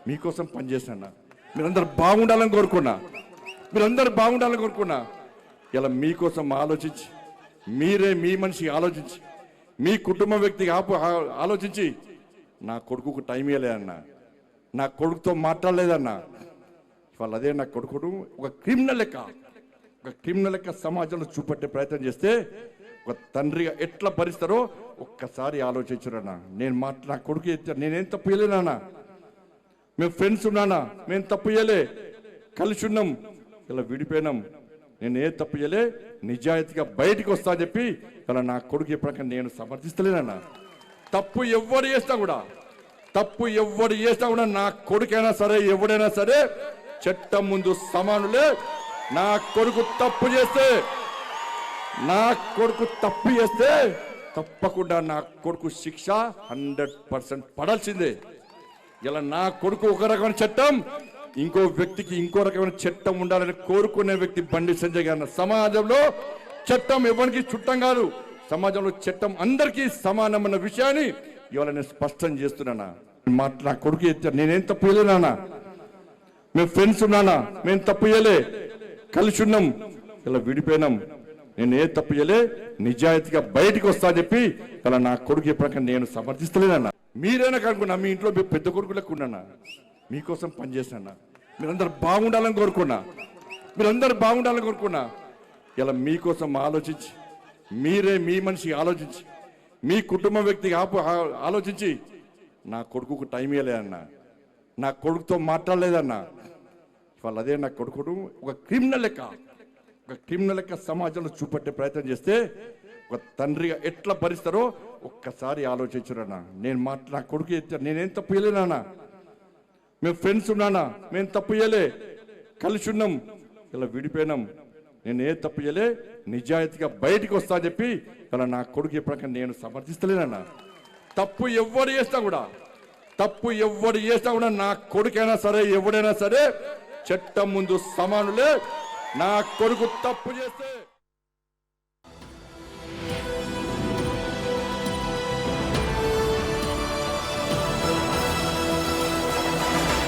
మీకోసం పనిచేసిన మీరందరూ బాగుండాలని కోరుకున్నా ఇలా మీకోసం ఆలోచించి మీరే మీ మనిషి ఆలోచించి మీ కుటుంబ వ్యక్తికి ఆలోచించి నా కొడుకుకు టైం ఇవ్వలేదన్నా, నా కొడుకుతో మాట్లాడలేదన్నా. ఇవాళ అదే నా కొడుకును ఒక క్రిమినల్ లెక్క సమాజంలో చూపెట్టే ప్రయత్నం చేస్తే ఒక తండ్రిగా ఎట్లా భరిస్తారో ఒక్కసారి ఆలోచించురన్నా. నా కొడుకు నేనేం తప్పు చేయలేనా, మేము ఫ్రెండ్స్ ఉన్నానా, మేము తప్పు చేయలే, కలిసి ఉన్నాం, ఇలా విడిపోయినాం, నేను ఏ తప్పు చేయలే, నిజాయితీగా బయటికి వస్తా అని చెప్పి ఇలా నా కొడుకు ఎప్పటికీ నేను సమర్థిస్తలేనన్నా. తప్పు ఎవడు చేస్తా కూడా నా కొడుకైనా సరే ఎవడైనా సరే చట్టం ముందు సమానులే. నా కొడుకు తప్పు చేస్తే తప్పకుండా నా కొడుకు శిక్ష 100% పడాల్సిందే. ఇలా నా కొడుకు ఒక రకమైన చట్టం, ఇంకో వ్యక్తికి ఇంకో రకమైన చట్టం ఉండాలని కోరుకునే వ్యక్తి బండి సంజయ్ గారు. సమాజంలో చట్టం ఎవరికి చుట్టం కాదు, సమాజంలో చట్టం అందరికీ సమానమన్న విషయాన్ని ఇవాళ నేను స్పష్టం చేస్తున్నానా. నా కొడుకు నేనేం తప్పు చేయలేనా, మేము ఫ్రెండ్స్ ఉన్నానా, మేము తప్పు చేయలే, కలిసి ఉన్నాం, ఇలా విడిపోయినాం, నేను ఏ తప్పు చేయలే, నిజాయితీగా బయటికి వస్తా అని చెప్పి ఇలా నా కొడుకు ఎప్పటికీ నేను సమర్థిస్తలేనన్నా. మీరైనా కనుక్కున్నా, మీ ఇంట్లో పెద్ద కొడుకు లెక్క ఉన్నానా, మీకోసం పనిచేసిన మీరందరూ బాగుండాలని కోరుకున్నా ఇలా మీకోసం ఆలోచించి మీరే మీ మనిషి ఆలోచించి మీ కుటుంబ వ్యక్తికి ఆలోచించి నా కొడుకుకు టైం ఇవ్వలేదన్నా, నా కొడుకుతో మాట్లాడలేదన్నా. ఇవాళ అదే నా కొడుకును ఒక క్రిమినల్ లెక్క సమాజంలో చూపెట్టే ప్రయత్నం చేస్తే ఒక తండ్రిగా ఎట్లా భరిస్తారో ఒక్కసారి ఆలోచించురన్నా. నా కొడుకు నేనేం తప్పు చేయలేనా, మేము ఫ్రెండ్స్ ఉన్నానా, మేము తప్పు చేయలే, కలిసి ఉన్నాం, ఇలా విడిపోయినాం, నేను ఏ తప్పు చేయలే, నిజాయితీగా బయటికి వస్తా అని చెప్పి ఇలా నా కొడుకు ఎప్పటికీ నేను సమర్థిస్తలేనన్నా. తప్పు ఎవడు చేస్తా కూడా నా కొడుకైనా సరే ఎవడైనా సరే చట్టం ముందు సమానులే. నా కొడుకు తప్పు చేస్తే